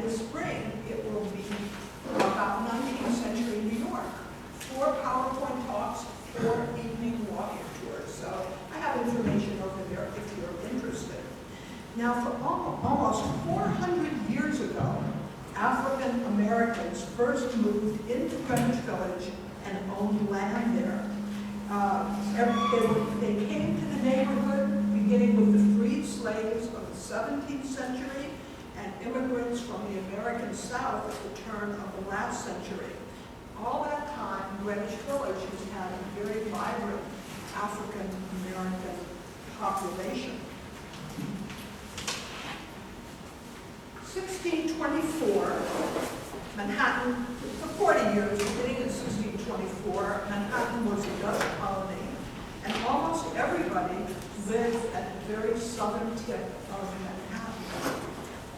this spring, it will be about 19th century New York. 4 PowerPoint talks, 4 evening walking tours. So I have information over there if you're interested. Now, for almost 400 years ago, African Americans first moved into Greenwich Village and owned land there. They came to the neighborhood beginning with the freed slaves of the 17th century and immigrants from the American South at the turn of the last century. All that time, Greenwich Village has had a very vibrant African American population. 1624, Manhattan, for 40 years, beginning in 1624, Manhattan was a Dutch colony, and almost everybody lived at the very southern tip of Manhattan.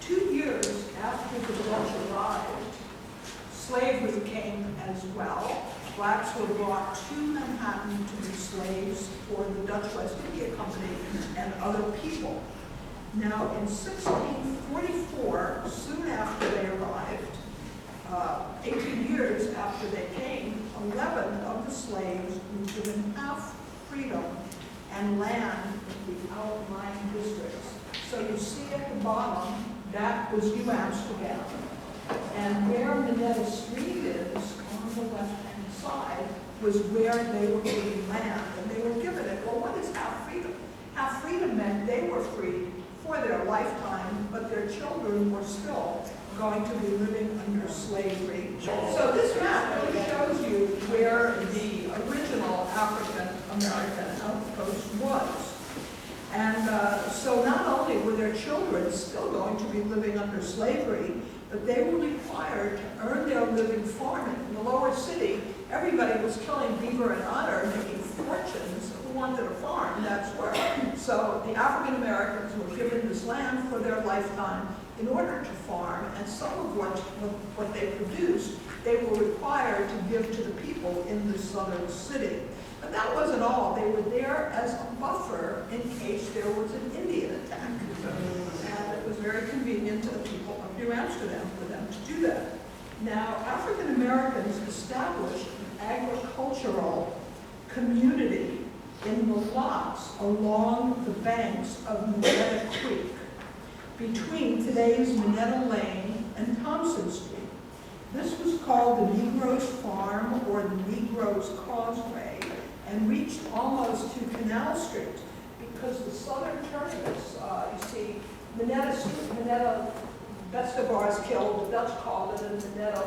2 years after the Dutch arrived, slavery came as well. Blacks were brought to Manhattan to be slaves for the Dutch West India Company and other people. Now, in 1644, soon after they arrived, 18 years after they came, 11 of the slaves were given half freedom and land in the outlying districts. So you see at the bottom, that was New Amsterdam. And where Minetta Street is, on the left-hand side, was where they were given land. And they were given it. Well, what is half freedom? Half freedom meant they were free for their lifetime, but their children were still going to be living under slavery. So this map really shows you where the original African American outpost was. And so not only were their children still going to be living under slavery, but they were required to earn their living farming. In the lower city, everybody was killing beaver and otter, making fortunes. Who wanted a farm? That's where. So the African Americans were given this land for their lifetime in order to farm, and some of what they produced, they were required to give to the people in the southern city. But that wasn't all. They were there as a buffer in case there was an Indian attack. And it was very convenient to the people of New Amsterdam for them to do that. Now, African Americans established an agricultural community in the lots along the banks of Minetta Creek, between today's Minetta Lane and Thompson Street. This was called the Negroes Farm or the Negroes Causeway, and reached almost to Canal Street, because the southern terminus, you see, Minetta, Bestabars killed, the Dutch called it, and Minetta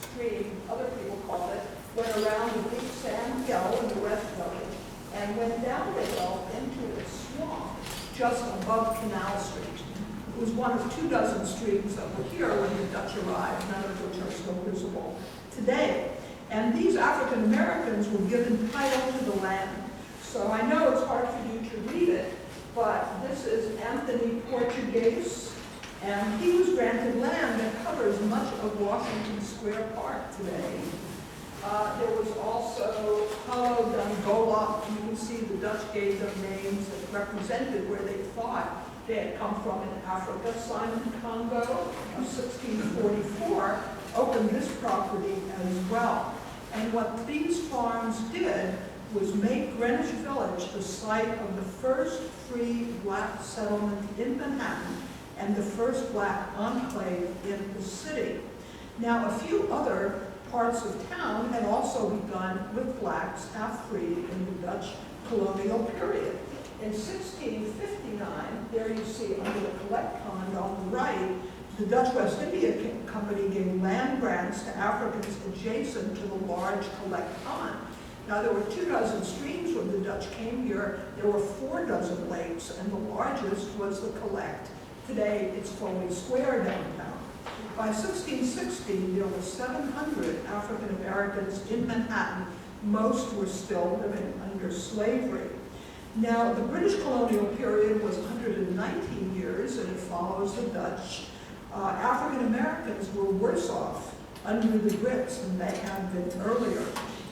Stream, other people called it, went around the big sand hill in the West Village, and went down the hill into a swamp just above Canal Street. It was one of 2 dozen streams that were here when the Dutch arrived, none of which are still visible today. And these African Americans were given title to the land. So I know it's hard for you to read it, but this is Anthony Portuguese, and he was granted land that covers much of Washington Square Park today. There was also Paulo d'Angola. You can see the Dutch gave them names that represented where they thought they had come from in Africa. Simon Congo of 1644 opened this property as well. And what these farms did was make Greenwich Village the site of the first free black settlement in Manhattan and the first black enclave in the city. Now, a few other parts of town had also begun with blacks half-free in the Dutch colonial period. In 1659, there you see under the collect pond on the right, the Dutch West India Company gave land grants to Africans adjacent to the large collect pond. Now, there were 2 dozen streams when the Dutch came here. There were 4 dozen lakes, and the largest was the collect. Today, it's Foley Square downtown. By 1660, there were 700 African Americans in Manhattan. Most were still living under slavery. Now, the British colonial period was 119 years, and it follows the Dutch. African Americans were worse off under the Brits than they had been earlier.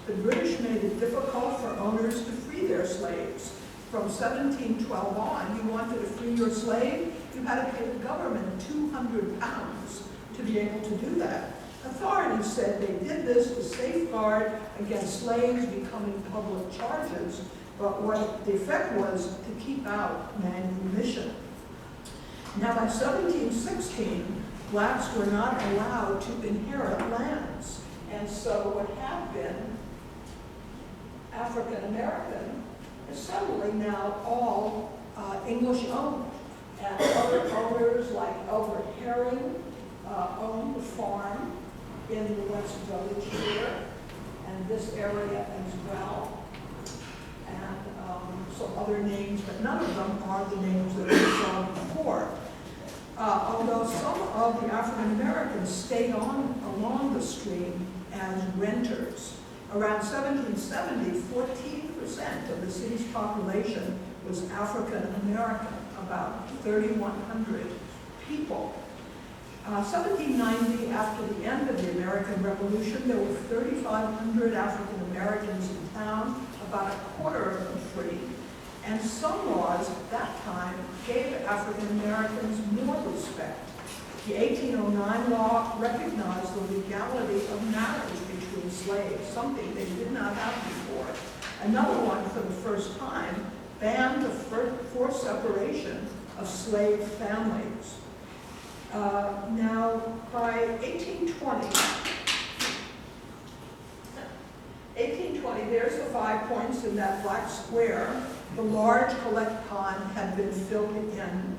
The British made it difficult for owners to free their slaves. From 1712 on, you wanted to free your slave, you had to pay the government £200 to be able to do that. Authorities said they did this to safeguard against slaves becoming public charges, but what the effect was to keep out manumission. Now, by 1716, blacks were not allowed to inherit lands, and so what had been African American is suddenly now all English owned, and other owners like Albert Herring owned the farm in the West Village here, and this area as well, and some other names, but none of them are the names that we saw before. Although some of the African Americans stayed on along the stream as renters. Around 1770, 14% of the city's population was African American, about 3,100 people. 1790, after the end of the American Revolution, there were 3,500 African Americans in town, about a quarter of them free. And some laws at that time gave African Americans more respect. The 1809 law recognized the legality of marriage between slaves, something they did not have before. Another one, for the first time, banned the forced separation of slave families. Now, by 1820, there's the 5 points in that black square. The large collect pond had been filled in.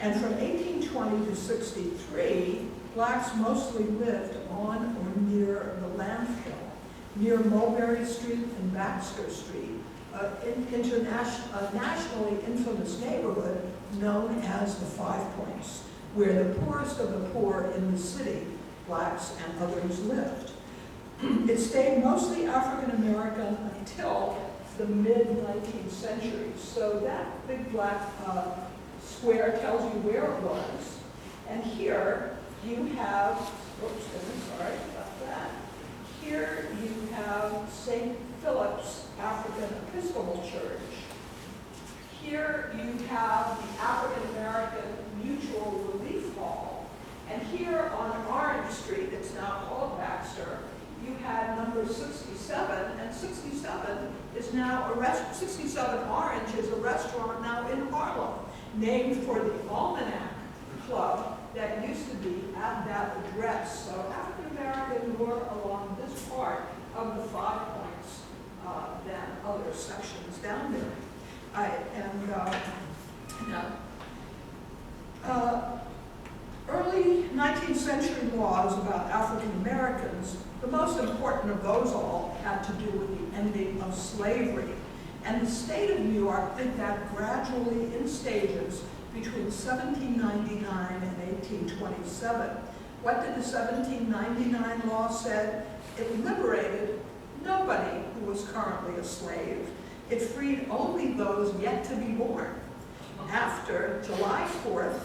And from 1820 to 63, blacks mostly lived on or near the landfill, near Mulberry Street and Baxter Street, a nationally infamous neighborhood known as the 5 Points, where the poorest of the poor in the city, blacks and others, lived. It stayed mostly African American until the mid-19th century. So that big black square tells you where it was. And here you have, oops, sorry about that. Here you have St. Philip's African Episcopal Church. Here you have the African American Mutual Relief Hall. And here on Orange Street, it's now called Baxter, you had number 67, and 67 is now 67 Orange is a restaurant now in Harlem, named for the Almanac Club that used to be at that address. So African American more along this part of the 5 Points than other sections down there. Early 19th century laws about African Americans, the most important of those all had to do with the ending of slavery. And the state of New York did that gradually in stages between 1799 and 1827. What did the 1799 law say? It liberated nobody who was currently a slave. It freed only those yet to be born. After July 4th,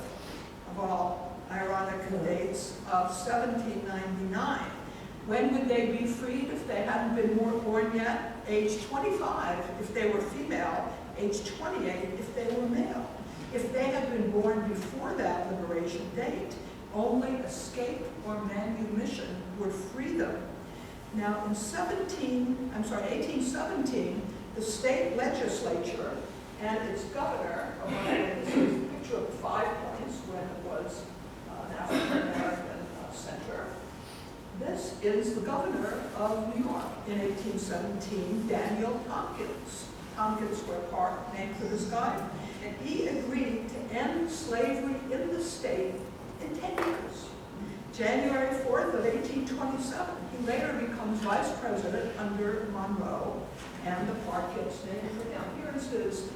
of all ironic dates, of 1799. When would they be freed if they hadn't been born yet? Age 25 if they were female, age 28 if they were male. If they had been born before that liberation date, only escape or manumission would free them. Now in 1817, the state legislature and its governor, this is a picture of the 5 Points when it was an African American center. This is the governor of New York in 1817, Daniel Tompkins. Tompkins Square Park, named for this guy. And he agreed to end slavery in the state in 10 years. January 4th of 1827, he later becomes vice president under Monroe, and the park gets named for him. Here's his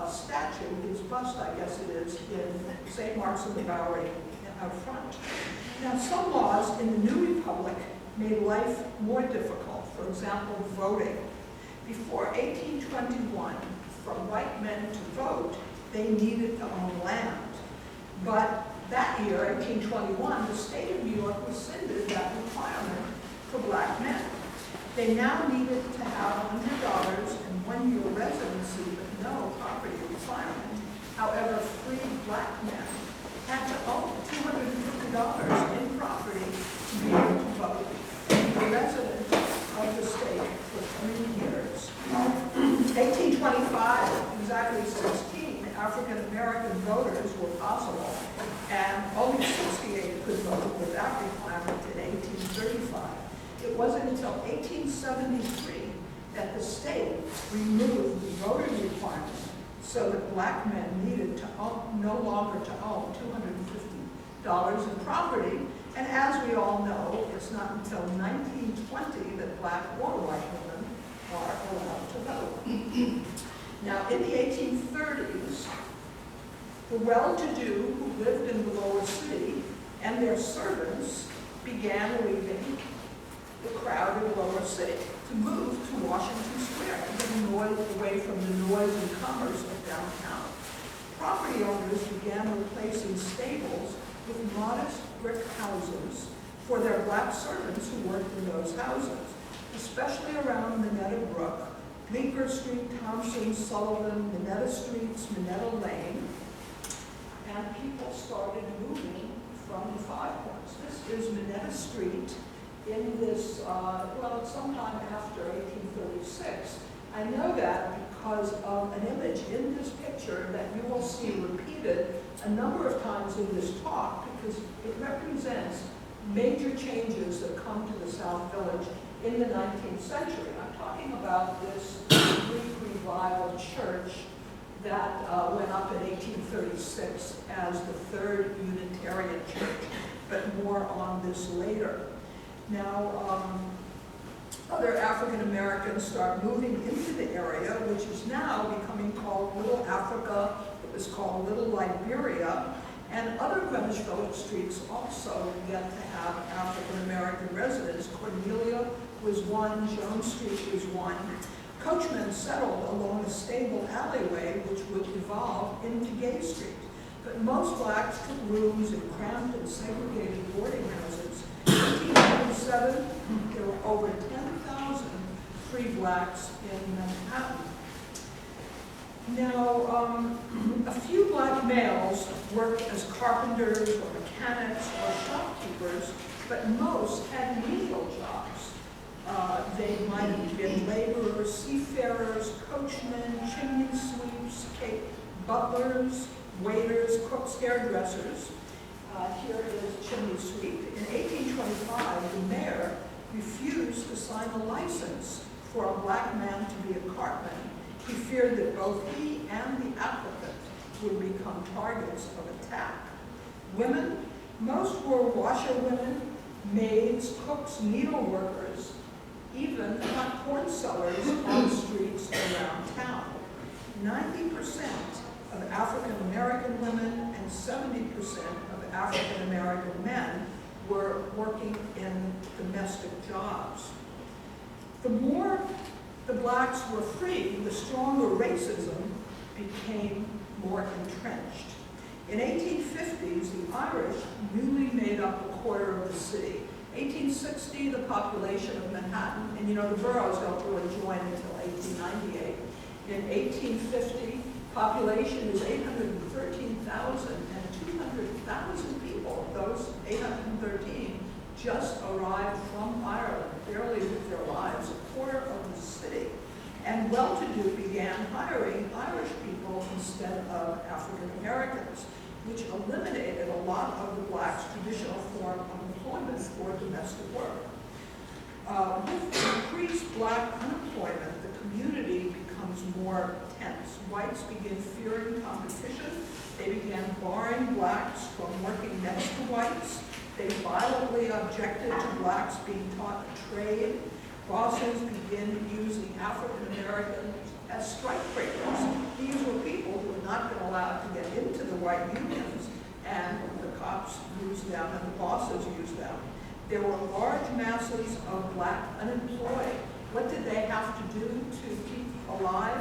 statue, his bust, I guess it is, in St. Mark's in the Bowery out front. Now, some laws in the New Republic made life more difficult. For example, voting. Before 1821, for white men to vote, they needed to own land. But that year, 1821, the state of New York rescinded that requirement for black men. They now needed to have $100 and 1 year residency, but no property requirement. However, free black men had to own $250 in property to be able to vote and be a resident of the state for 3 years. 1825, exactly 16 African American voters were possible, and only 68 could vote without requirement in 1835. It wasn't until 1873 that the state removed the voting requirement so that black men needed to own, no longer to own $250 in property. And as we all know, it's not until 1920 that black or white women are allowed to vote. Now, in the 1830s, the well-to-do who lived in the lower city and their servants began leaving the crowded lower city to move to Washington Square, to get away from the noise and commerce of downtown. Property owners began replacing stables with modest brick houses for their black servants who worked in those houses, especially around Minetta Brook, Bleecker Street, Thompson, Sullivan, Minetta Streets, Minetta Lane, and people started moving from the Five Points. This is Minetta Street in this, well, sometime after 1836. I know that because of an image in this picture that you will see repeated a number of times in this talk, because it represents major changes that come to the South Village in the 19th century. I'm talking about this Greek Revival church that went up in 1836 as the Third Unitarian Church, but more on this later. Now, other African Americans start moving into the area, which is now becoming called Little Africa. It was called Little Liberia. And other Greenwich Village streets also get to have African American residents. Cornelia was one, Jones Street was one. Coachmen settled along a stable alleyway which would evolve into Gay Street. But most blacks took rooms in cramped and segregated boarding houses. In 1897, there were over 10,000 free blacks in Manhattan. Now, a few black males worked as carpenters or mechanics or shopkeepers, but most had menial jobs. They might have been laborers, seafarers, coachmen, chimney sweeps, butlers, waiters, cooks, hairdressers. Here is chimney sweep. In 1825, the mayor refused to sign a license for a black man to be a cartman. He feared that both he and the applicant would become targets of attack. Women, most were washerwomen, maids, cooks, needleworkers, even hot corn sellers on the streets around town. 90% of African American women and 70% of African American men were working in domestic jobs. The more the blacks were free, the stronger racism became more entrenched. In 1850s, the Irish newly made up a quarter of the city. 1860, the population of Manhattan, and you know, the boroughs don't really join until 1898. In 1850, population is 813,000, and 200,000 people, those 813, just arrived from Ireland, barely lived their lives, a quarter of the city. And well-to-do began hiring Irish people instead of African Americans, which eliminated a lot of the blacks' traditional form of employment for domestic work. With increased black unemployment, the community becomes more tense. Whites begin fearing competition. They began barring blacks from working next to whites. They violently objected to blacks being taught a trade. Bosses begin using African Americans as strike breakers. These were people who had not been allowed to get into the white unions, and the cops used them and the bosses used them. There were large masses of black unemployed. What did they have to do to keep alive?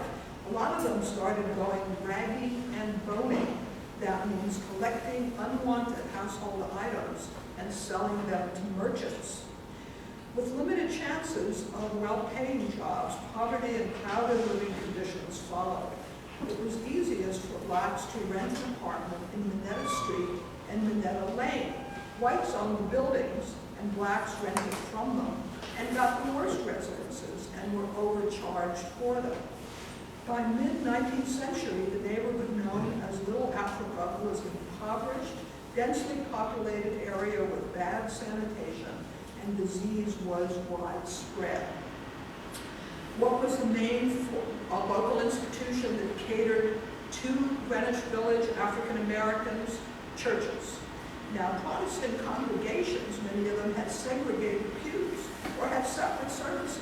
A lot of them started going raggy and boning. That means collecting unwanted household items and selling them to merchants. With limited chances of well-paying jobs, poverty and crowded living conditions followed. it was easiest for blacks to rent an apartment in Minetta Street and Minetta Lane. Whites owned the buildings, and blacks rented from them, and got the worst residences and were overcharged for them. By mid-19th century, the neighborhood known as Little Africa was an impoverished, densely populated area with bad sanitation, and disease was widespread. What was the name for a local institution that catered to Greenwich Village African Americans? Churches. Now, Protestant congregations, many of them had segregated pews or had separate services.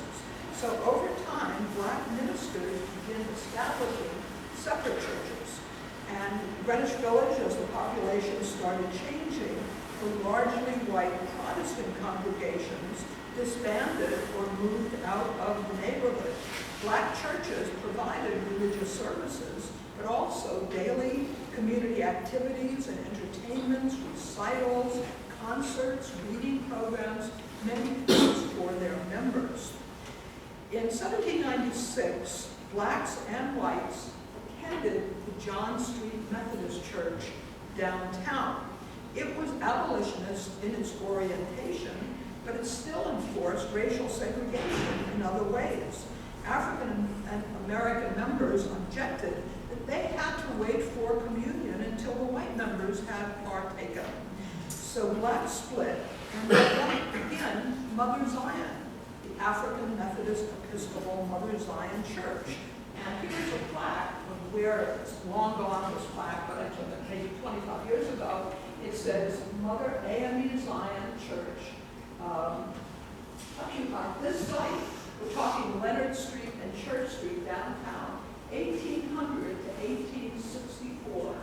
So over time, black ministers began establishing separate churches. And Greenwich Village, as the population started changing, the largely white Protestant congregations disbanded or moved out of the neighborhood. Black churches provided religious services, but also daily community activities and entertainments, recitals, concerts, reading programs, many things for their members. In 1796, blacks and whites attended the John Street Methodist Church downtown. It was abolitionist in its orientation, but it still enforced racial segregation in other ways. African American members objected that they had to wait for communion until the white members had partaken. So blacks split, and then began Mother Zion, the African Methodist Episcopal Mother Zion Church. And here's a plaque of where it's long gone, this plaque, but I took it maybe 25 years ago. It says Mother AME Zion Church. Occupied this site, we're talking Leonard Street and Church Street downtown, 1800 to 1864.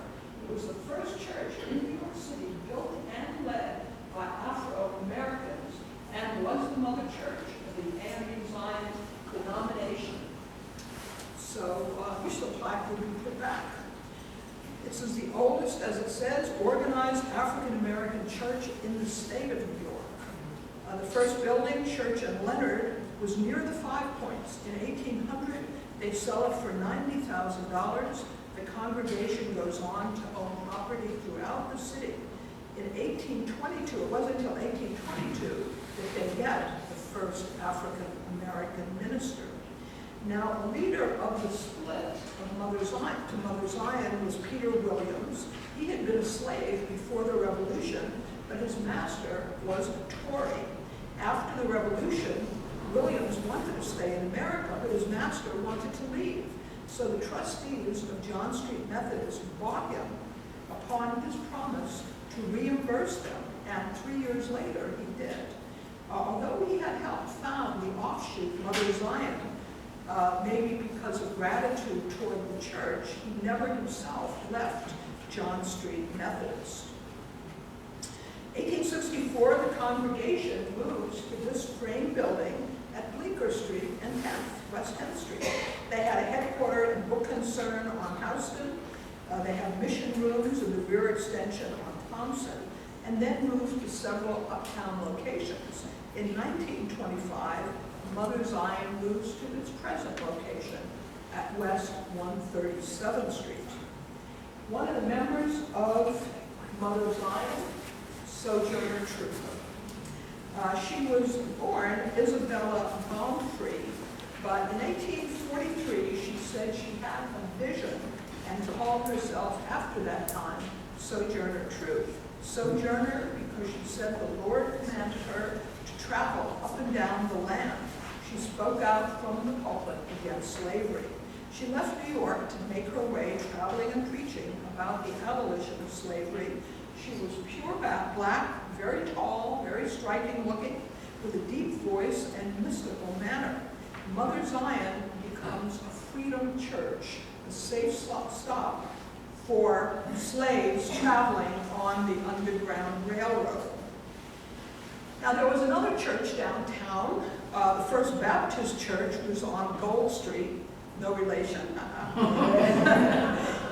It was the first church in New York City built and led by Afro-Americans and was the mother church of the AME Zion denomination. So wish the plaque would be put back. This is the oldest, as it says, organized African-American church in the state of New York. The first building, Church and Leonard, was near the Five Points. In 1800, they sell it for $90,000. The congregation goes on to own property throughout the city. In 1822, it wasn't until 1822 that they get the first African-American minister. Now, a leader of the split of Mother Zion to Mother Zion was Peter Williams. He had been a slave before the Revolution, but his master was a Tory. After the Revolution, Williams wanted to stay in America, but his master wanted to leave. So the trustees of John Street Methodist bought him upon his promise to reimburse them, and 3 years later he did. Although he had helped found the offshoot Mother Zion, maybe because of gratitude toward the church, he never himself left John Street Methodist. 1864, the congregation moves to this frame building at Bleecker Street and West 10th Street. They had a headquarters and book concern on Houston. They have mission rooms in the rear extension on Thompson, and then moved to several uptown locations. In 1925, Mother Zion moves to its present location at West 137th Street. One of the members of Mother Zion, Sojourner Truth. She was born Isabella Baumfree, but in 1843 she said she had a vision and called herself after that time Sojourner Truth. Sojourner because she said the Lord commanded her to travel up and down the land. She spoke out from the pulpit against slavery. She left New York to make her way traveling and preaching about the abolition of slavery. She was pure black, very tall, very striking looking, with a deep voice and mystical manner. Mother Zion becomes a freedom church, a safe stop for slaves traveling on the Underground Railroad. Now there was another church downtown. The First Baptist Church was on Gold Street, no relation.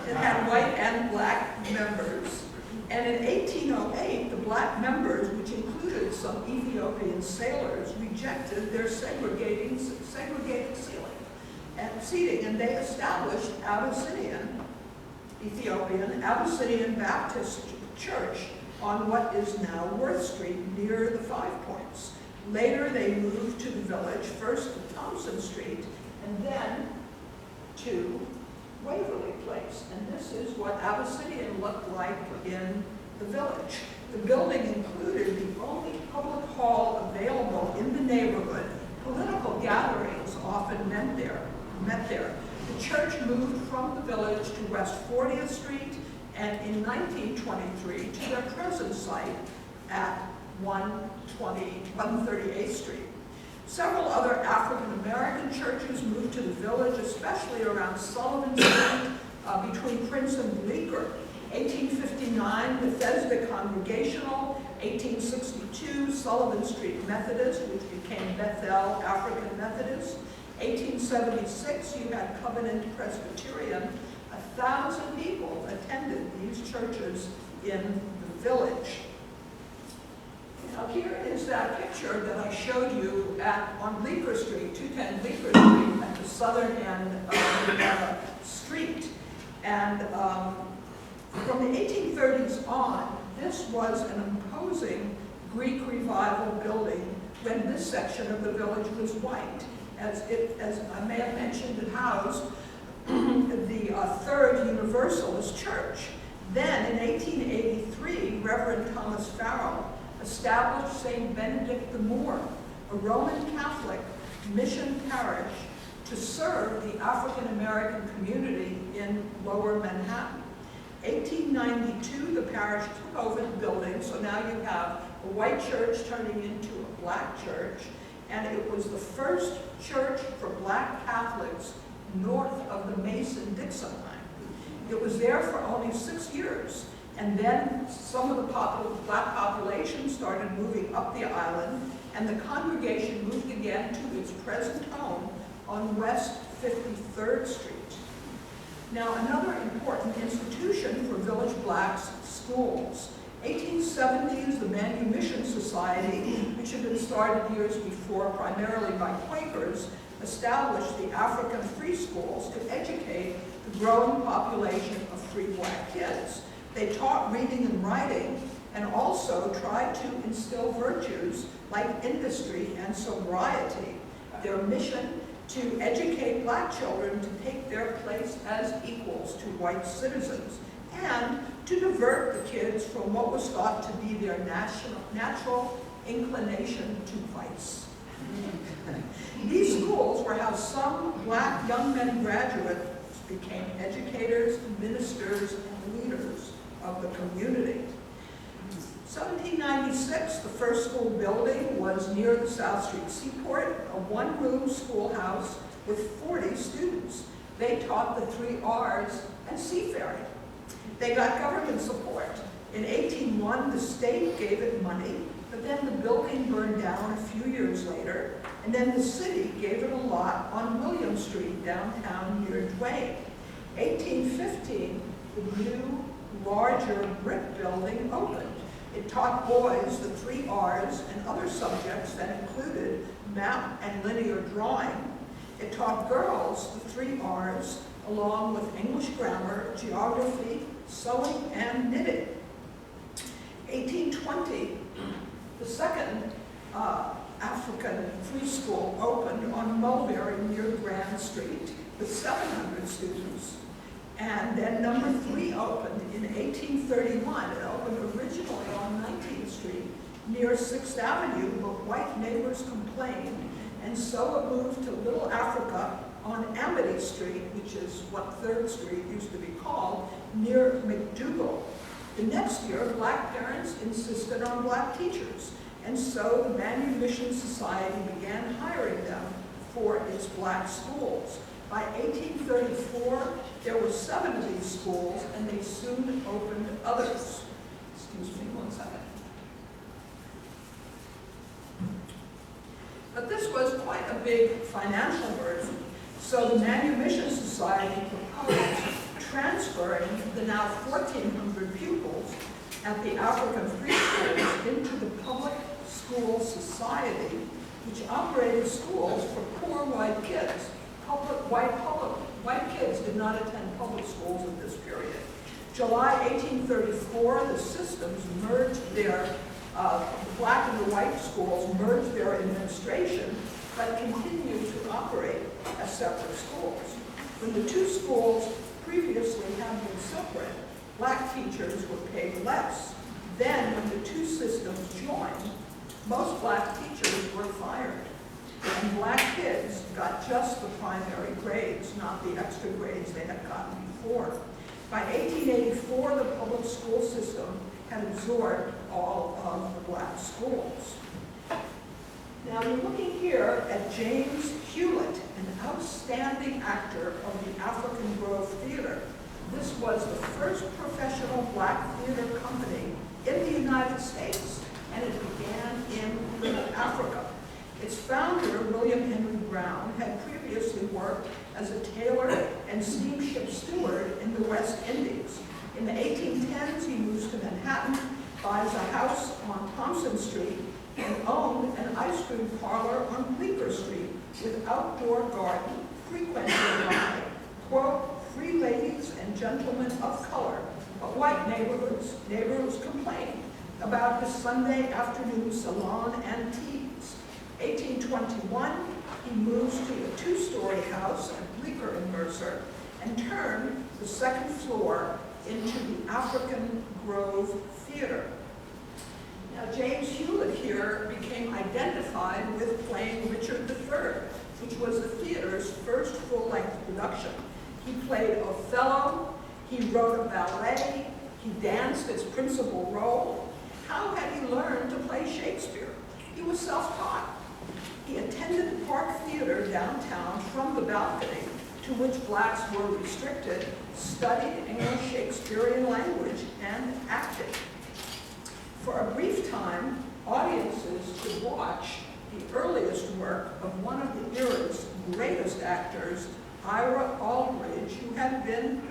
It had white and black members. And in 1808, the black members, which included some Ethiopian sailors, rejected their segregated ceiling. and they established Ethiopian Abyssinian Baptist Church on what is now Worth Street near the Five Points. Later they moved to the village, first to Thompson Street and then to Waverly Place. And this is what Abyssinian looked like in the village. The building included the only public hall available in the neighborhood. Political gatherings often met there. The church moved from the village to West 40th Street and in 1923 to their present site at 138th Street. Several other African-American churches moved to the village, especially around Sullivan Street, between Prince and Bleecker. 1859, Bethesda Congregational. 1862, Sullivan Street Methodist, which became Bethel African Methodist. 1876, you had Covenant Presbyterian. 1,000 people attended these churches in the village. Now here is that picture that I showed you on Bleecker Street, 210 Bleecker Street, at the southern end of the street. And from the 1830s on, this was an imposing Greek revival building when this section of the village was white. As I may have mentioned, it housed the Third Universalist Church. Then in 1883, Reverend Thomas Farrell established St. Benedict the Moor, a Roman Catholic mission parish to serve the African American community in Lower Manhattan. 1892, the parish took over the building, so now you have a white church turning into a black church, and it was the first church for black Catholics north of the Mason-Dixon line. It was there for only 6 years, and then some of the black population started moving up the island, and the congregation moved again to its present home on West 53rd Street. Now, another important institution for village blacks, schools. 1870s, the Manumission Society, which had been started years before primarily by Quakers, established the African free schools to educate the growing population of free black kids. They taught reading and writing and also tried to instill virtues like industry and sobriety. Their mission to educate black children to take their place as equals to white citizens and to divert the kids from what was thought to be their natural inclination to vice. These schools were how some black young men graduates became educators, ministers, and leaders of the community. 1796, the first school building was near the South Street Seaport, a one-room schoolhouse with 40 students. They taught the 3 R's and seafaring. They got government support. In 1801, the state gave it money, but then the building burned down a few years later, and then the city gave it a lot on William Street, downtown near Duane. 1815, the new, larger brick building opened. It taught boys the 3 R's and other subjects that included map and linear drawing. It taught girls the 3 R's along with English grammar, geography, sewing, and knitting. 1820, the second African free school opened on Mulberry near Grand Street with 700 students. And then number 3 opened in 1831. It opened originally on 19th Street near 6th Avenue, but white neighbors complained, and so it moved to Little Africa on Amity Street, which is what 3rd Street used to be called, near McDougal. The next year, black parents insisted on black teachers, and so the Manumission Society began hiring them for its black schools. By 1834, there were 7 of these schools, and they soon opened others. Excuse me one second. But this was quite a big financial burden, so the Manumission Society proposed transferring the now 1,400 pupils at the African free schools into the Public School Society, which operated schools for poor white kids, white kids did not attend public schools in this period. July 1834, the systems merged their, the black and the white schools merged their administration, but continued to operate as separate schools. When the two schools previously had been separate, black teachers were paid less. Then, when the two systems joined, most black teachers were fired, and black kids got just the primary grades, not the extra grades they had gotten before. By 1884, the public school system had absorbed all of the black schools. Now you're looking here at James Hewlett, an outstanding actor of the African Grove Theater. This was the first professional black theater company in the United States, and it began in Little Africa. Its founder, William Henry Brown, had previously worked as a tailor and steamship steward in the West Indies. In the 1810s, he moves to Manhattan, buys a house on Thompson Street, and owned an ice cream parlor on Bleecker Street with outdoor garden frequented by, quote, free ladies and gentlemen of color. But white neighbors complained about his Sunday afternoon salon and teas. 1821, he moves to a two-story house at Bleecker and Mercer and turned the second floor into the African Grove Theater. Now, James Hewlett here became identified with playing Richard III, which was the theater's first full-length production. He played Othello, he wrote a ballet, he danced its principal role. How had he learned to play Shakespeare? He was self-taught. He attended the Park Theater downtown from the balcony, to which blacks were restricted, studied English Shakespearean language, and acted. For a brief time, audiences could watch the earliest work of one of the era's greatest actors, Ira Aldridge, who had been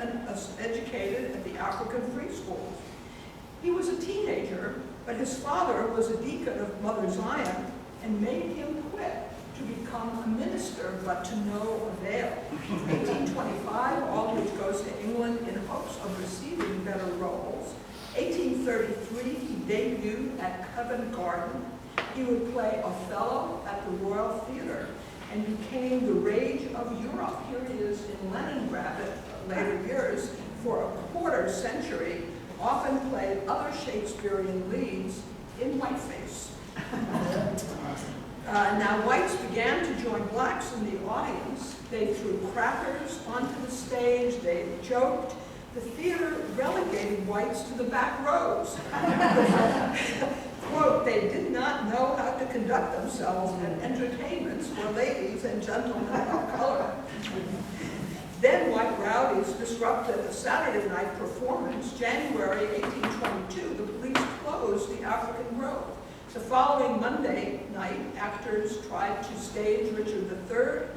educated at the African free schools. He was a teenager, but his father was a deacon of Mother Zion and made him quit to become a minister, but to no avail. In 1825, Aldridge goes to England in hopes of receiving better roles. 1833, he debuted at Covent Garden. He would play Othello at the Royal Theatre and became the rage of Europe. Here he is in Leningrad at later years for a quarter century, often played other Shakespearean leads in whiteface. Now, whites began to join blacks in the audience. They threw crackers onto the stage, they joked. The theater relegated whites to the back rows. Quote, they did not know how to conduct themselves at entertainments for ladies and gentlemen of color. Then white rowdies disrupted a Saturday night performance. January 1822, the police closed the African Grove. The following Monday night, actors tried to stage Richard III,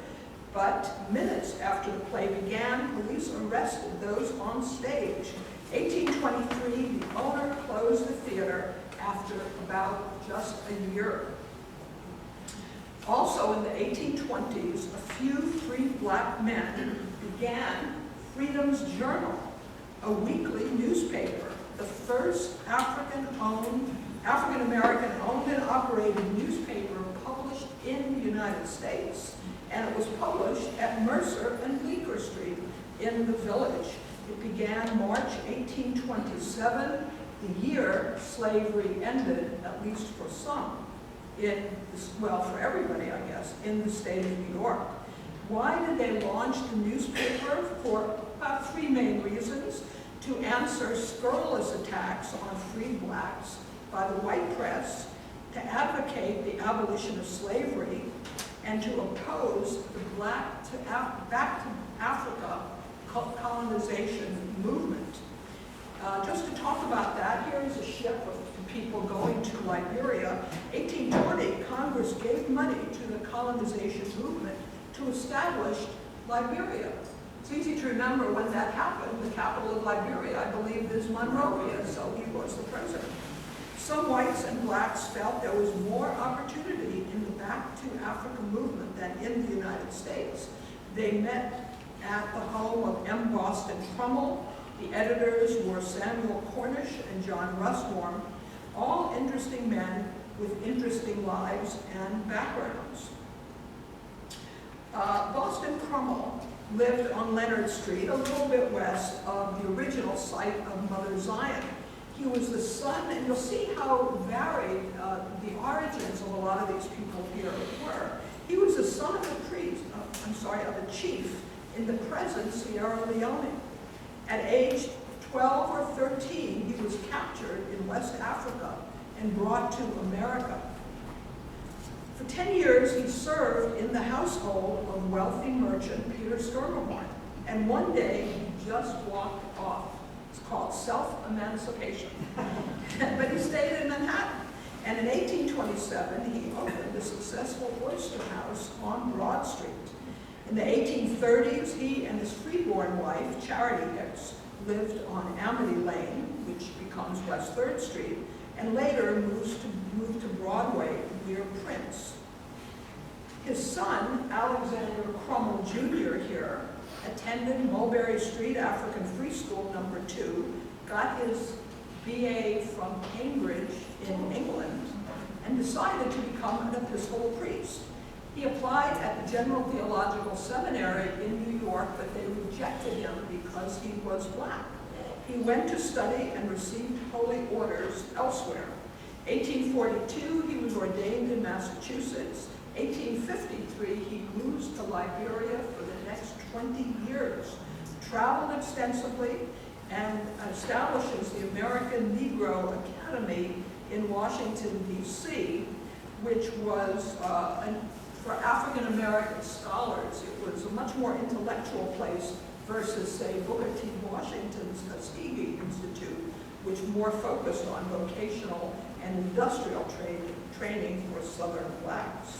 but minutes after the play began, police arrested those on stage. 1823, the owner closed the theater after about just a year. Also in the 1820s, a few free black men began Freedom's Journal, a weekly newspaper, the first African-American owned and operated newspaper published in the United States. And it was published at Mercer and Bleecker Street in the Village. It began March 1827, the year slavery ended, at least for some, for everybody, I guess, in the state of New York. Why did they launch the newspaper? For about three main reasons: to answer scurrilous attacks on free blacks by the white press, to advocate the abolition of slavery, and to oppose the back to Africa colonization movement. Just to talk about that, here is a ship of people going to Liberia. 1820, Congress gave money to the colonization movement to establish Liberia. It's easy to remember when that happened. The capital of Liberia, I believe, is Monrovia, so he was the president. Some whites and blacks felt there was more opportunity in the Back to Africa movement than in the United States. They met at the home of M. Boston Crummell. The editors were Samuel Cornish and John Russwurm, all interesting men with interesting lives and backgrounds. Boston Crummell lived on Leonard Street, a little bit west of the original site of Mother Zion. He was the son, and you'll see how varied the origins of a lot of these people here were. He was the son of of a chief in the present Sierra Leone. At age 12 or 13, he was captured in West Africa and brought to America. For 10 years, he served in the household of wealthy merchant Peter Sturmhorn, and one day he just walked off. It's called self-emancipation. But he stayed in Manhattan, and in 1827, he opened a successful oyster house on Broad Street. In the 1830s, he and his freeborn wife, Charity Hicks, lived on Amity Lane, which becomes West 3rd Street, and later moved to Broadway near Prince. His son, Alexander Crummell Jr. here, attended Mulberry Street African Free School No. 2, got his BA from Cambridge in England, and decided to become an Episcopal priest. He applied at the General Theological Seminary in New York, but they rejected him because he was black. He went to study and received holy orders elsewhere. 1842, he was ordained in Massachusetts. 1853, he moves to Liberia for the next 20 years, traveled extensively, and establishes the American Negro Academy in Washington, D.C., which was, for African American scholars, it was a much more intellectual place versus, say, Booker T. Washington's Tuskegee Institute, which more focused on vocational and industrial training for Southern blacks.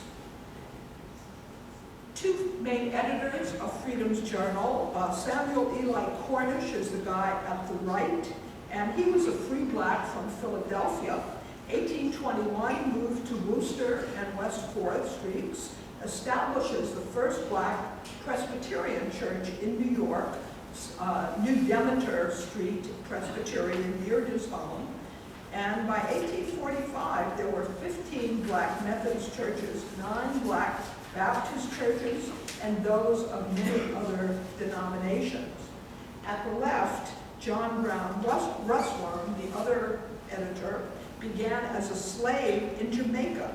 Two main editors of Freedom's Journal, Samuel Eli Cornish is the guy at the right, and he was a free black from Philadelphia. 1821, moved to Wooster and West 4th Streets, establishes the first black Presbyterian church in New York, New Demeter Street Presbyterian, near his home. And by 1845, there were 15 black Methodist churches, 9 black Baptist churches, and those of many other denominations. At the left, John Brown Russwurm, the other editor, began as a slave in Jamaica.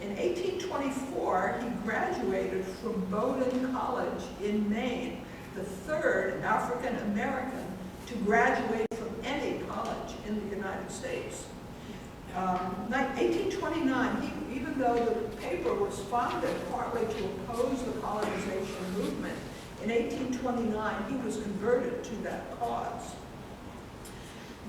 In 1824, he graduated from Bowdoin College in Maine, the third African American to graduate from any college in the United States. 1829, even though the paper was founded partly to oppose the colonization movement, in 1829 he was converted to that cause.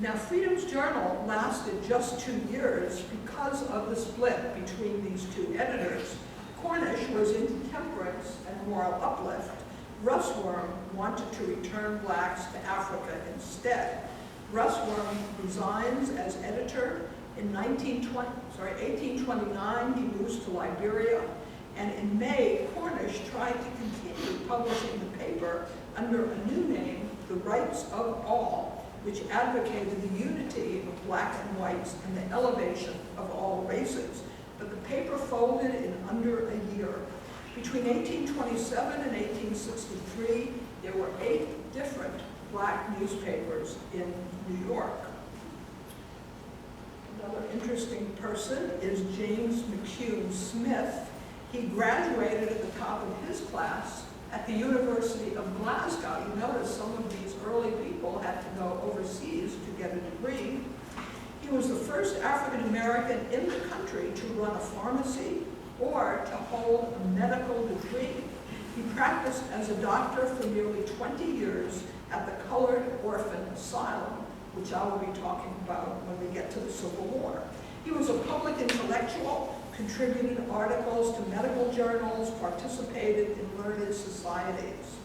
Now, Freedom's Journal lasted just 2 years because of the split between these two editors. Cornish was into temperance and moral uplift. Russwurm wanted to return blacks to Africa instead. Russwurm resigns as editor. In 1829, he moves to Liberia, and in May, Cornish tried to continue publishing the paper under a new name, The Rights of All, which advocated the unity of black and whites and the elevation of all races. But the paper folded in under a year. Between 1827 and 1863, there were 8 different black newspapers in New York. Another interesting person is James McCune Smith. He graduated at the top of his class at the University of Glasgow. You notice some of these early people had to go overseas to get a degree. He was the first African American in the country to run a pharmacy or to hold a medical degree. He practiced as a doctor for nearly 20 years at the Colored Orphan Asylum, which I will be talking about when we get to the Civil War. He was a public intellectual, contributed articles to medical journals, participated in learned societies.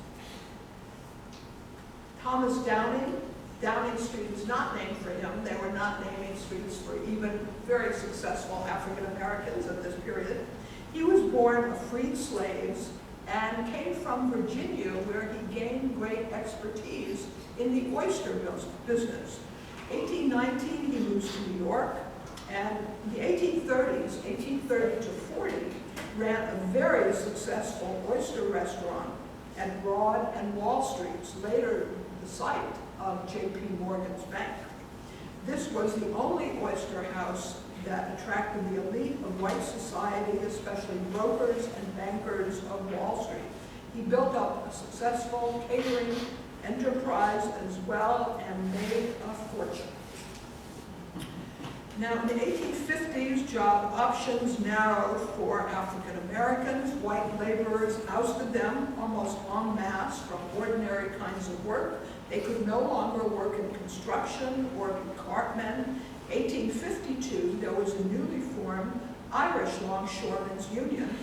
Thomas Downing. Downing Street is not named for him. They were not naming streets for even very successful African Americans at this period. He was born of freed slaves and came from Virginia, where he gained great expertise in the oyster business. 1819, he moves to New York, and in the 1830s, 1830 to 40, ran a very successful oyster restaurant at Broad and Wall Streets, later the site of J.P. Morgan's bank. This was the only oyster house that attracted the elite of white society, especially brokers and bankers of Wall Street. He built up a successful catering enterprise as well and made a fortune. Now, in the 1850s, job options narrowed for African Americans. White laborers ousted them almost en masse from ordinary kinds of work. They could no longer work in construction or be cartmen. 1852, there was a newly formed Irish Longshoremen's Union,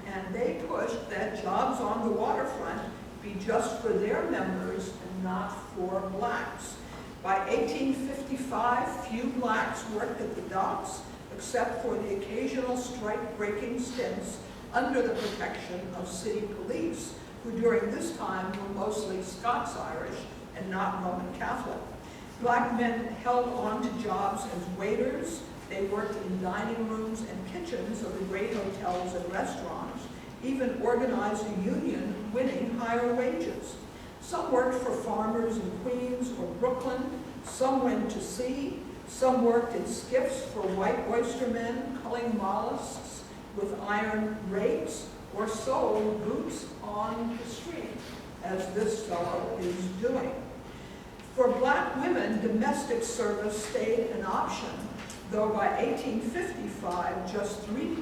and they pushed that jobs on the waterfront be just for their members and not for blacks. By 1855, few blacks worked at the docks, except for the occasional strike-breaking stints under the protection of city police, who during this time were mostly Scots-Irish and not Roman Catholic. Black men held on to jobs as waiters. They worked in dining rooms and kitchens of the great hotels and restaurants, even organized a union, winning higher wages. Some worked for farmers in Queens or Brooklyn. Some went to sea. Some worked in skiffs for white oystermen, culling mollusks with iron rakes, or sold boots on the street, as this fellow is doing. For black women, domestic service stayed an option, though by 1855, just 3%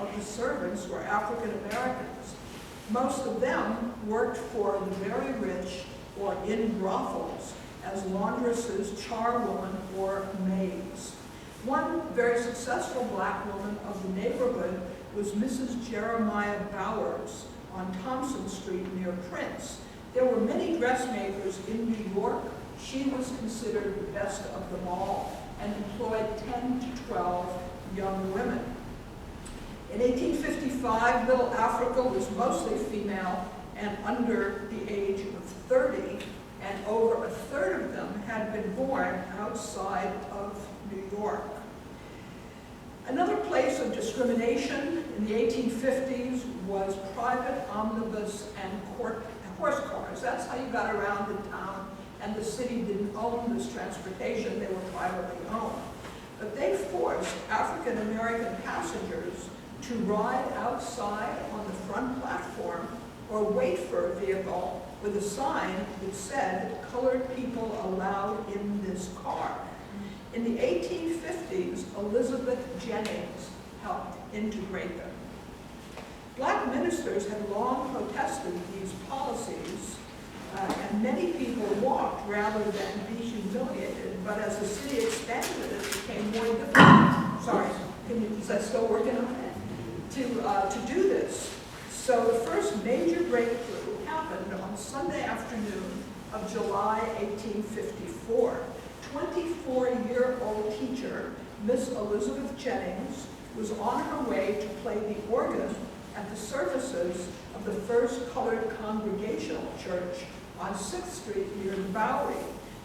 of the servants were African Americans. Most of them worked for the very rich or in brothels as laundresses, charwomen, or maids. One very successful black woman of the neighborhood was Mrs. Jeremiah Bowers on Thompson Street near Prince. There were many dressmakers in New York. She was considered the best of them all and employed 10 to 12 young women. In 1855, Middle Africa was mostly female and under the age of 30, and over a third of them had been born outside of New York. Another place of discrimination in the 1850s was private omnibus and horse cars. That's how you got around in town, and the city didn't own this transportation, they were privately owned. But they forced African American passengers to ride outside on the front platform or wait for a vehicle with a sign that said, "Colored people allowed in this car." In the 1850s, Elizabeth Jennings helped integrate them. Black ministers had long protested these policies, and many people walked rather than be humiliated, but as the city expanded, it became more difficult. Sorry, is that still working on it? To do this. So the first major breakthrough happened on Sunday afternoon of July 1854. 24-year-old teacher, Miss Elizabeth Jennings, was on her way to play the organ at the services of the First Colored Congregational Church on 6th Street near the Bowery.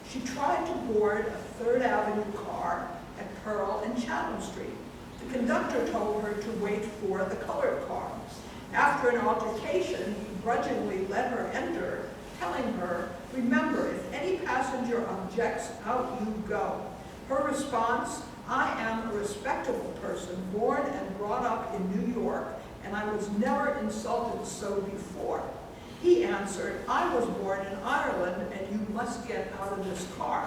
She tried to board a 3rd Avenue car at Pearl and Chatham Street. The conductor told her to wait for the colored car. After an altercation, he grudgingly let her enter, telling her, "Remember, if any passenger objects, out you go." Her response, "I am a respectable person, born and brought up in New York, and I was never insulted so before." He answered, "I was born in Ireland, and you must get out of this car."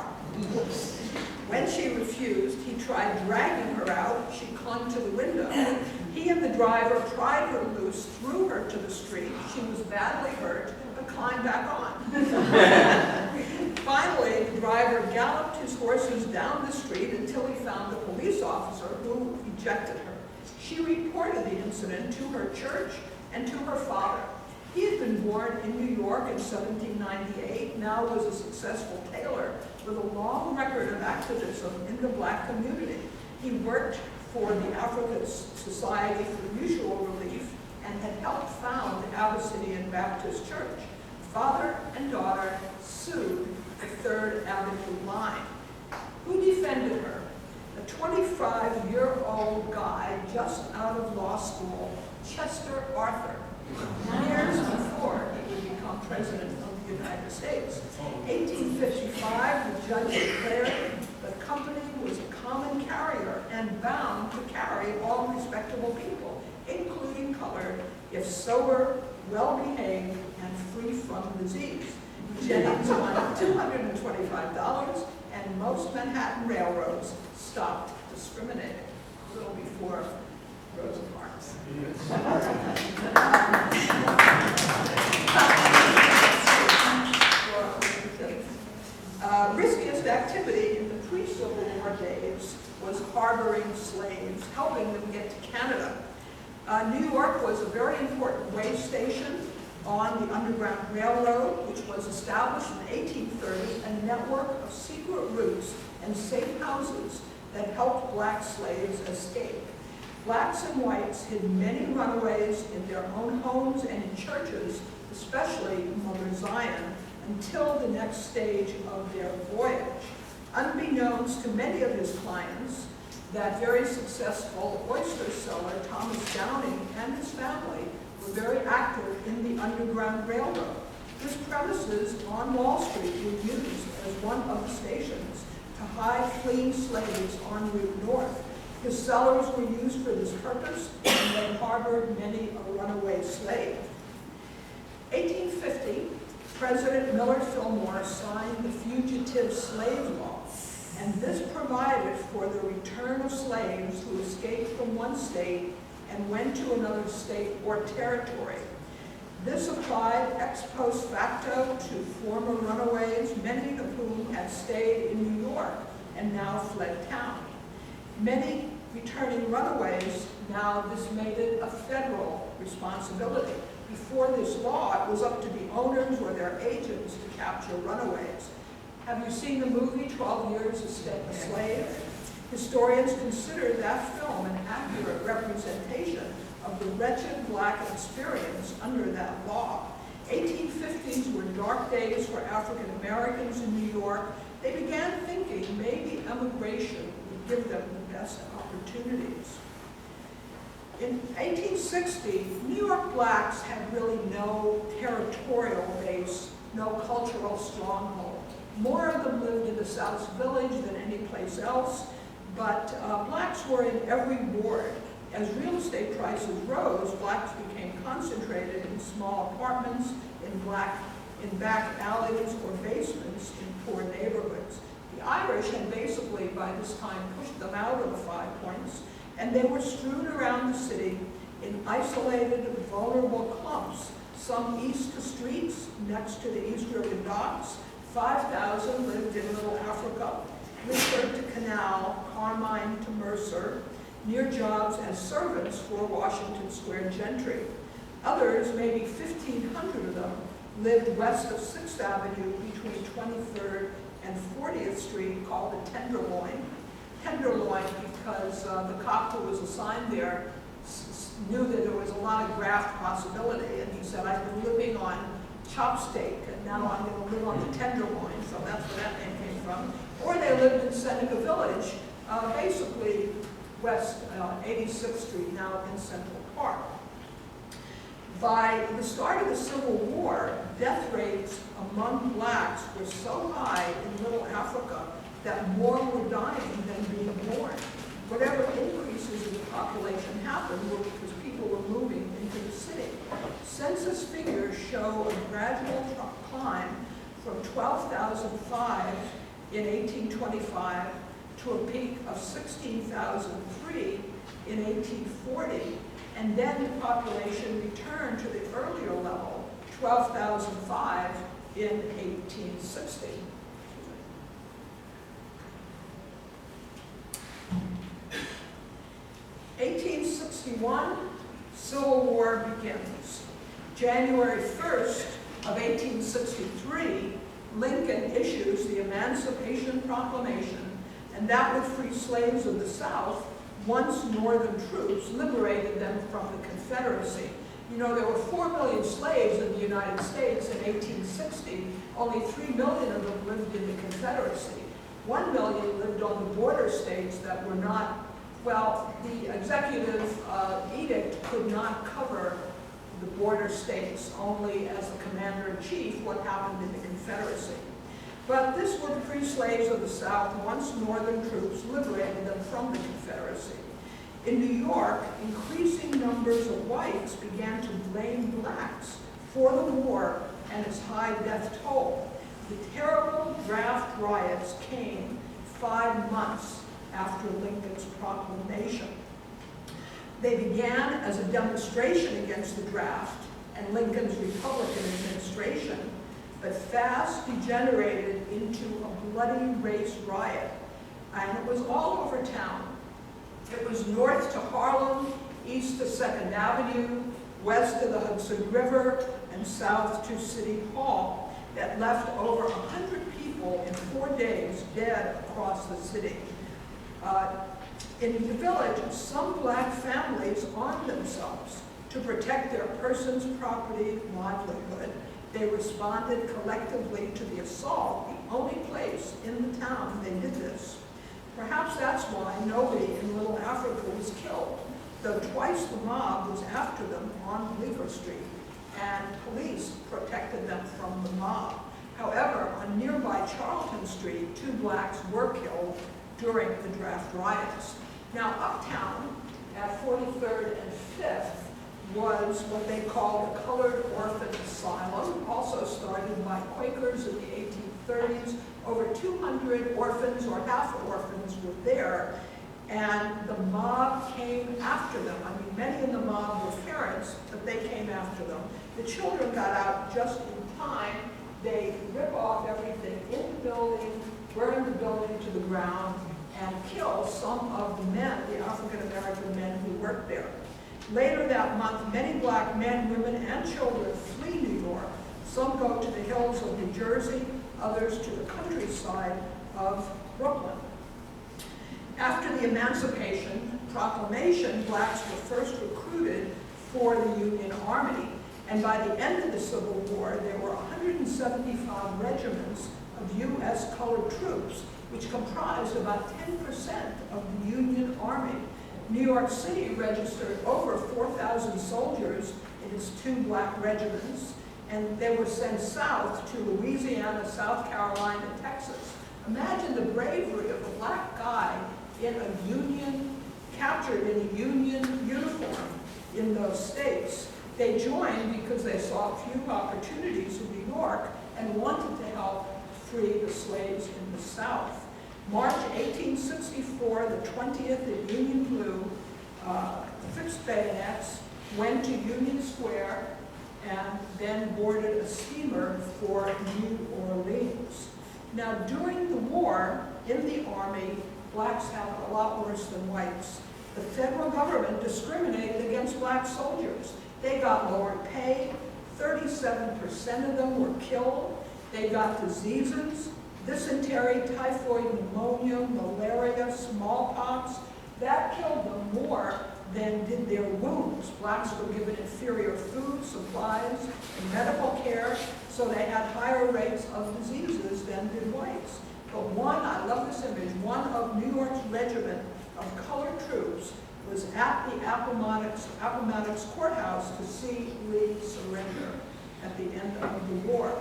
When she refused, he tried dragging her out. She clung to the window. He and the driver pried her loose, threw her to the street. She was badly hurt, but climbed back on. Finally, the driver galloped his horses down the street until he found the police officer who ejected her. She reported the incident to her church and to her father. He had been born in New York in 1798, now was a successful tailor with a long record of activism in the black community. He worked for the African Society for Mutual Relief and had helped found the Abyssinian Baptist Church. Father and daughter sued the Third Avenue line. Who defended her? A 25-year-old guy just out of law school, Chester Arthur, years before he would become president of the United States. 1855, the judge declared the company was a common carrier and bound to carry all respectable people, including colored, if sober, well-behaved, and free from disease. Jennings won $225, and most Manhattan railroads stopped discriminating. A little before Rosa Parks. Riskiest activity in the pre-Civil War days was harboring slaves, helping them get to Canada. New York was a very important way station on the Underground Railroad, which was established in 1830, a network of secret routes and safe houses that helped black slaves escape. Blacks and whites hid many runaways in their own homes and in churches, especially Mother Zion, until the next stage of their voyage. Unbeknownst to many of his clients, that very successful oyster seller, Thomas Downing, and his family were very active in the Underground Railroad. His premises on Wall Street were used as one of the stations to hide fleeing slaves en route north. His cellars were used for this purpose, and they harbored many a runaway slave. 1850, President Millard Fillmore signed the Fugitive Slave Law, and this provided for the return of slaves who escaped from one state and went to another state or territory. This applied ex post facto to former runaways, many of whom had stayed in New York and now fled town. Many returning runaways, now this made it a federal responsibility. Before this law, it was up to the owners or their agents to capture runaways. Have you seen the movie 12 Years a Slave? Historians consider that film an accurate representation of the wretched black experience under that law. 1850s were dark days for African Americans in New York. They began thinking maybe emigration would give them the best opportunities. In 1860, New York blacks had really no territorial base, no cultural stronghold. More of them lived in the South Village than any place else, but blacks were in every ward. As real estate prices rose, blacks became concentrated in small apartments, in back alleys or basements in poor neighborhoods. The Irish had basically, by this time, pushed them out of the 5 Points, and they were strewn around the city in isolated, vulnerable clumps, some east to streets, next to the East River docks. 5,000 lived in Little Africa, Richard to Canal, Carmine to Mercer, near jobs as servants for Washington Square gentry. Others, maybe 1,500 of them, lived west of 6th Avenue between 23rd and 40th Street, called the Tenderloin. Tenderloin because the cop who was assigned there knew that there was a lot of graft possibility, and he said, I've been living on chopsteak, and now I'm going to live on the Tenderloin, so that's where that name came from. Or they lived in Seneca Village, basically west 86th Street, now in Central Park. By the start of the Civil War, death rates among blacks were so high in Little Africa that more were dying than being born. Whatever increases in the population happened were because people were moving into the city. Census figures show a gradual climb from 12,005 in 1825 to a peak of 16,003 in 1840, and then the population returned to the earlier level, 12,005 in 1860. 1861, Civil War begins. January 1st of 1863, Lincoln issues the Emancipation Proclamation, and that would free slaves of the South once Northern troops liberated them from the Confederacy. You know, there were 4 million slaves in the United States in 1860. Only 3 million of them lived in the Confederacy. 1 million lived on the border states that were not, well, the executive edict could not cover the border states, only as a commander-in-chief what happened in the Confederacy. But this were the free slaves of the South once Northern troops liberated them from the Confederacy. In New York, increasing numbers of whites began to blame blacks for the war and its high death toll. The terrible draft riots came 5 months after Lincoln's proclamation. They began as a demonstration against the draft and Lincoln's Republican administration, but fast degenerated into a bloody race riot. And it was all over town. It was north to Harlem, east to 2nd Avenue, west to the Hudson River, and south to City Hall that left over 100 people in 4 days dead across the city. In the village, some black families armed themselves to protect their persons, property, livelihood. They responded collectively to the assault, the only place in the town they did this. Perhaps that's why nobody in Little Africa was killed, though twice the mob was after them on Bleecker Street, and police protected them from the mob. However, on nearby Charlton Street, 2 blacks were killed during the draft riots. Now, uptown at 43rd and 5th was what they called a colored orphan asylum, also started by Quakers in the 1830s. Over 200 orphans or half orphans were there, and the mob came after them. I mean, many in the mob were parents, but they came after them. The children got out just in time. They rip off everything in the building, burn the building to the ground, and kill some of the men, the African-American men who worked there. Later that month, many black men, women, and children flee New York. Some go to the hills of New Jersey, others to the countryside of Brooklyn. After the Emancipation Proclamation, blacks were first recruited for the Union Army, and by the end of the Civil War, there were 175 regiments of U.S. colored troops, which comprised about 10% of the Union Army. New York City registered over 4,000 soldiers in its 2 black regiments, and they were sent south to Louisiana, South Carolina, and Texas. Imagine the bravery of a black guy in a Union, captured in a Union uniform in those states. They joined because they saw few opportunities in New York and wanted to help free the slaves in the South. March 1864, the 20th in Union Blue, fixed bayonets, went to Union Square, and then boarded a steamer for New Orleans. Now, during the war, in the Army, blacks had it a lot worse than whites. The federal government discriminated against black soldiers. They got lower pay, 37% of them were killed. They got diseases, dysentery, typhoid, pneumonia, malaria, smallpox. That killed them more than did their wounds. Blacks were given inferior food, supplies, and medical care, so they had higher rates of diseases than did whites. But one, I love this image, one of New York's regiment of colored troops was at the Appomattox courthouse to see Lee surrender at the end of the war.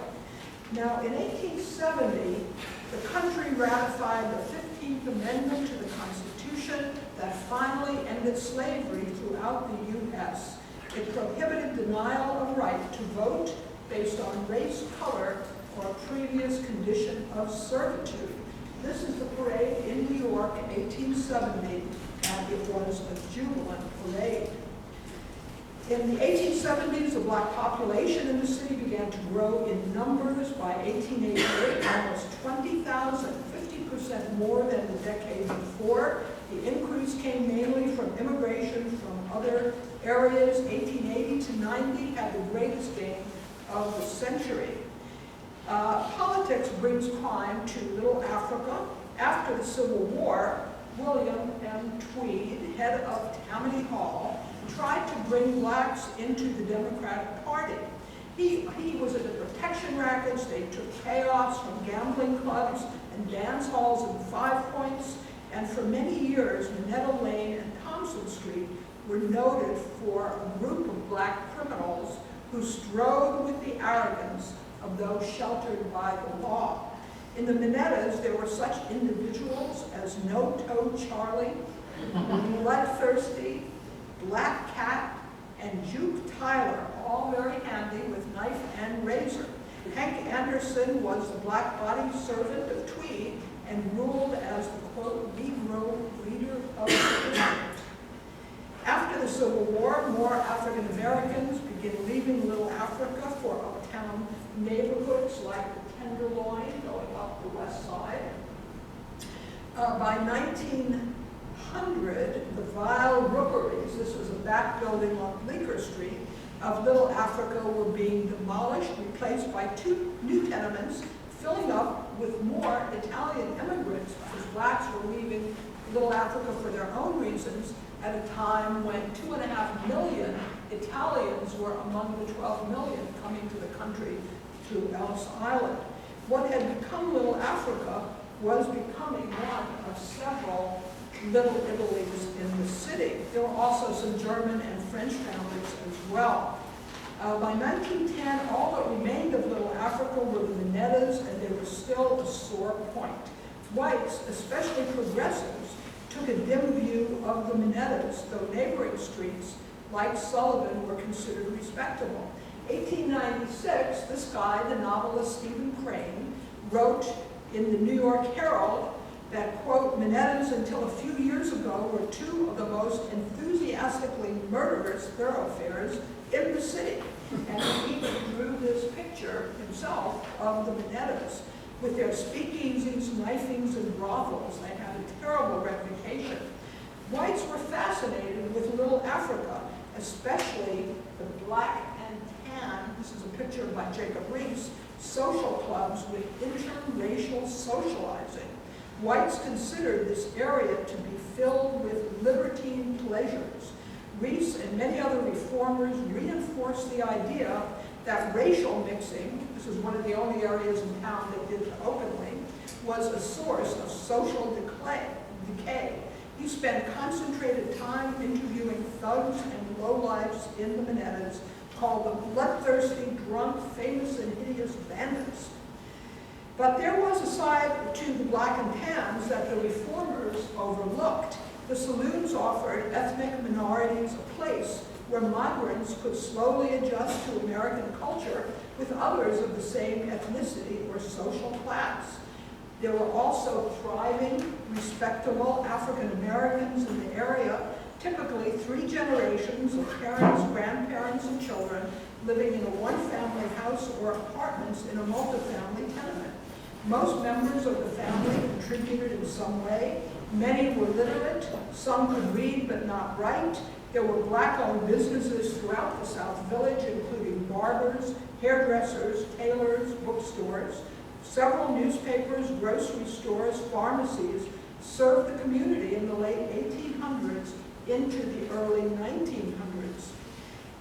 Now, in 1870, the country ratified the 15th Amendment to the Constitution that finally ended slavery throughout the U.S. It prohibited denial of right to vote based on race, color, or previous condition of servitude. This is the parade in New York in 1870, and it was a jubilant parade. In the 1870s, the black population in the city began to grow in numbers. By 1888, almost 20,000, 50% more than the decade before. The increase came mainly from immigration from other areas. 1880 to 90 had the greatest gain of the century. Politics brings crime to Little Africa. After the Civil War, William M. Tweed, head of Tammany Hall, tried to bring blacks into the Democratic Party. He was at the protection rackets. They took payoffs from gambling clubs and dance halls in 5 Points. And for many years, Minetta Lane and Thompson Street were noted for a group of black criminals who strode with the arrogance of those sheltered by the law. In the Minettas, there were such individuals as No-Toe Charlie, Bloodthirsty, Black Cat, and Juke Tyler, all very handy with knife and razor. Hank Anderson was the black body servant of Tweed and ruled as the, quote, Negro leader of the district. After the Civil War, more African Americans began leaving Little Africa for uptown neighborhoods like the Tenderloin, going up the west side. By 1900, the vile rookeries, this was a back building on Bleecker Street, of Little Africa were being demolished, replaced by 2 new tenements, filling up with more Italian immigrants, because blacks were leaving Little Africa for their own reasons at a time when 2.5 million Italians were among the 12 million coming to the country through Ellis Island. What had become Little Africa was becoming one of several Little Italies in the city. There were also some German and French families as well. By 1910, all that remained of Little Africa were the Minettas, and they were still a sore point. Whites, especially progressives, took a dim view of the Minettas, though neighboring streets, like Sullivan, were considered respectable. 1896, this guy, the novelist Stephen Crane, wrote in the New York Herald that, quote, Minettas until a few years ago were 2 of the most enthusiastically murderous thoroughfares in the city. And he even drew this picture himself of the Minettas. With their speakeasies, knifings, and brothels, they had a terrible reputation. Whites were fascinated with Little Africa, especially the black and tan, this is a picture by Jacob Reese, social clubs with interracial socializing. Whites considered this area to be filled with libertine pleasures. Reese and many other reformers reinforced the idea that racial mixing, this is one of the only areas in town that did it openly, was a source of social decay. He spent concentrated time interviewing thugs and lowlifes in the Minettas, called the bloodthirsty, drunk, famous, and hideous bandits. But there was a side to the black and tans that the reformers overlooked. The saloons offered ethnic minorities a place where migrants could slowly adjust to American culture with others of the same ethnicity or social class. There were also thriving, respectable African Americans in the area, typically 3 generations of parents, grandparents, and children living in a one-family house or apartments in a multifamily tenement. Most members of the family contributed in some way. Many were literate, some could read but not write. There were black-owned businesses throughout the South Village, including barbers, hairdressers, tailors, bookstores. Several newspapers, grocery stores, pharmacies served the community in the late 1800s into the early 1900s.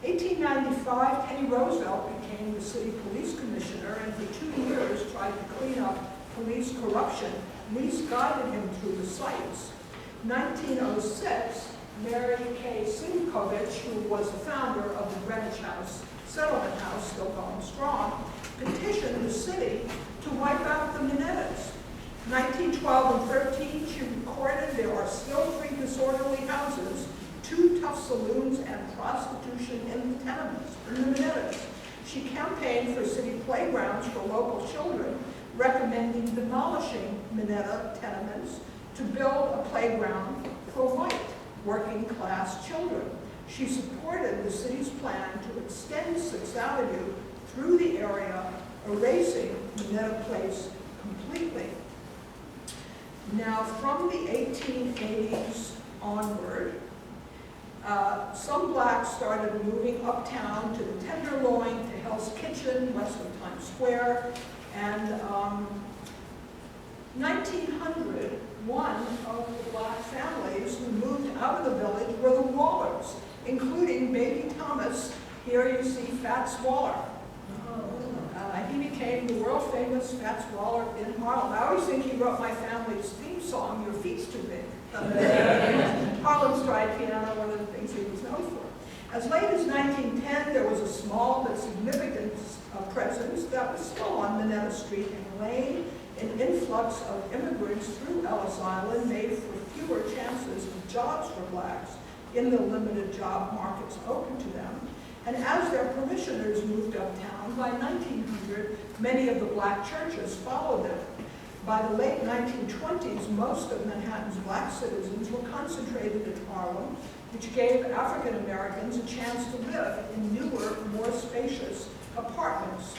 1895, Teddy Roosevelt became the city police commissioner and for 2 years tried to clean up police corruption. Reese guided him through the sites. 1906, Mary Kay Simkovich, who was the founder of the Greenwich House, Settlement House, still going strong, petitioned the city to wipe out the Minettas. 1912 and 13, she recorded there are still 3 disorderly houses, 2 tough saloons, and prostitution in the tenements, in the Minettas. She campaigned for city playgrounds for local children, recommending demolishing Minetta tenements to build a playground for white, working-class children. She supported the city's plan to extend 6th Avenue through the area, erasing Minetta Place completely. Now, from the 1880s onward, some blacks started moving uptown to the Tenderloin, to Hell's Kitchen, west of Times Square, and 1900, one of the black families who moved out of the village were the Wallers. including baby Thomas. Here you see Fats Waller. He became the world famous Fats Waller in Harlem. I always think he wrote my family's theme song, Your Feet's Too Big. Harlem stride piano, one of the things he was known for. As late as 1910, there was a small but significant presence that was still on Minetta Street and Lane. An influx of immigrants through Ellis Island made for fewer chances of jobs for blacks in the limited job markets open to them. And as their parishioners moved uptown, by 1900, many of the black churches followed them. By the late 1920s, most of Manhattan's black citizens were concentrated in Harlem, which gave African Americans a chance to live in newer, more spacious apartments.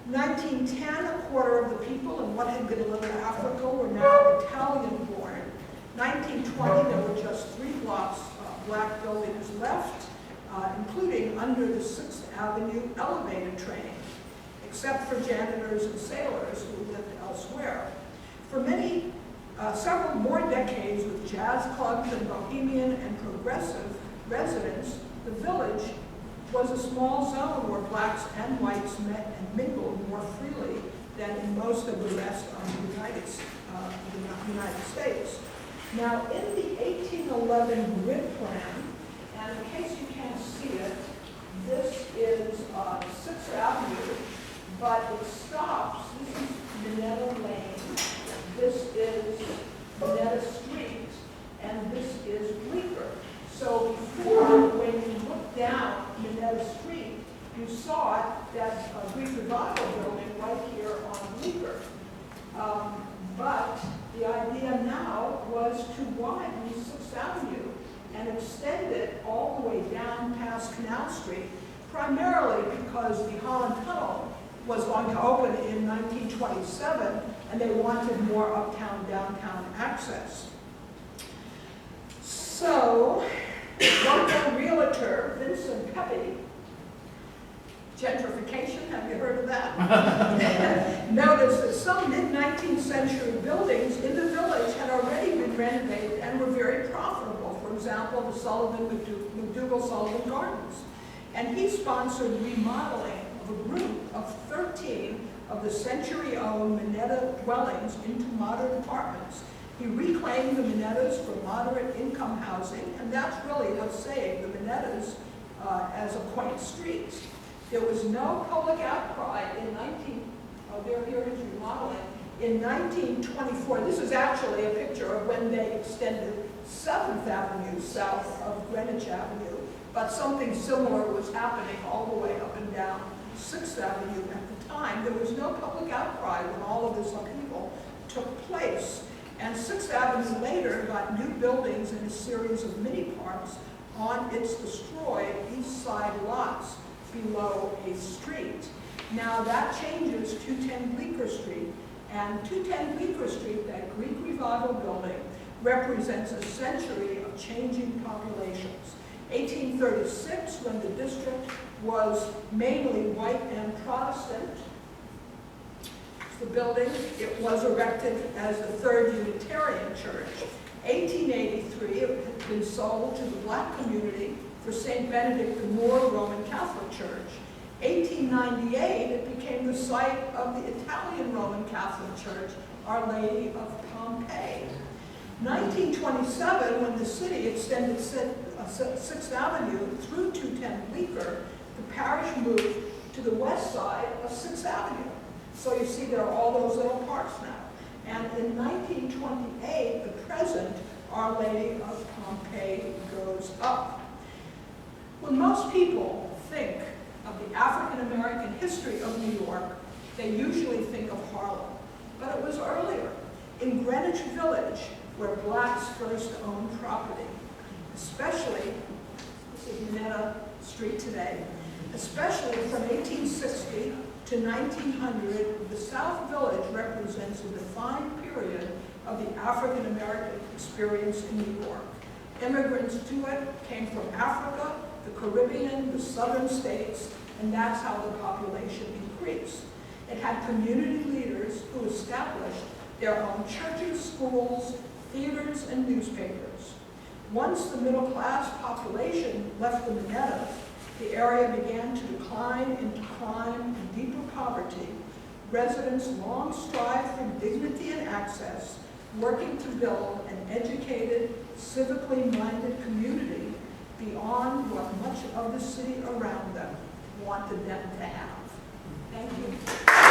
1910, a quarter of the people in what had been a little Africa were now Italian-born. 1920, there were just 3 blocks of black buildings left, including under the 6th Avenue elevated train, except for janitors and sailors who lived elsewhere. For several more decades with jazz clubs and Bohemian and progressive residents, the village was a small zone where blacks and whites met and mingled more freely than in most of the rest of the United States. Now, in the 1811 grid plan, and in case you can't see it, this is 6th Avenue, but it stops. This is Minetta Lane, this is Minetta Street, and this is Bleecker. So before, when you look down Minetta Street, you saw that Greek Revival building right here on Bleecker. But the idea now was to widen 6th Avenue and extend it all the way down past Canal Street, primarily because the Holland Tunnel was going to open in 1927, and they wanted more uptown-downtown access. So, local realtor Vincent Pepe, gentrification, have you heard of that? Noticed that some mid-19th century buildings in the village had already been renovated and were very profitable. For example, the McDougal-Sullivan Gardens. And he sponsored remodeling of a group of 13 of the century-owned Minetta dwellings into modern apartments. He reclaimed the Minettas for moderate income housing, and that's really what saved the Minettas as a quaint street. There was no public outcry in in 1924. This is actually a picture of when they extended 7th Avenue south of Greenwich Avenue, but something similar was happening all the way up and down 6th Avenue at the time. There was no public outcry when all of this upheaval took place. And 6th Avenue later got new buildings and a series of mini parks on its destroyed east side lots below a street. Now that changes 210 Bleecker Street, and 210 Bleecker Street, that Greek Revival building, represents a century of changing populations. 1836, when the district was mainly white and Protestant, the building, it was erected as the Third Unitarian Church. 1883, it had been sold to the black community for St. Benedict the Moor Roman Catholic Church. 1898, it became the site of the Italian Roman Catholic Church, Our Lady of Pompeii. 1927, when the city extended 6th Avenue through 210 Bleecker, the parish moved to the west side of 6th Avenue. So you see there are all those little parks now. And in 1928, the present Our Lady of Pompeii goes up. When most people think of the African-American history of New York, they usually think of Harlem. But it was earlier, in Greenwich Village, where blacks first owned property, especially, this is Minetta Street today, especially from 1860 to 1900, the South Village represents a defined period of the African-American experience in New York. Immigrants to it came from Africa, the Caribbean, the southern states, and that's how the population increased. It had community leaders who established their own churches, schools, theaters, and newspapers. Once the middle-class population left the Minetta, the area began to decline into crime and deeper poverty. Residents long strived for dignity and access, working to build an educated, civically minded community beyond what much of the city around them wanted them to have. Thank you.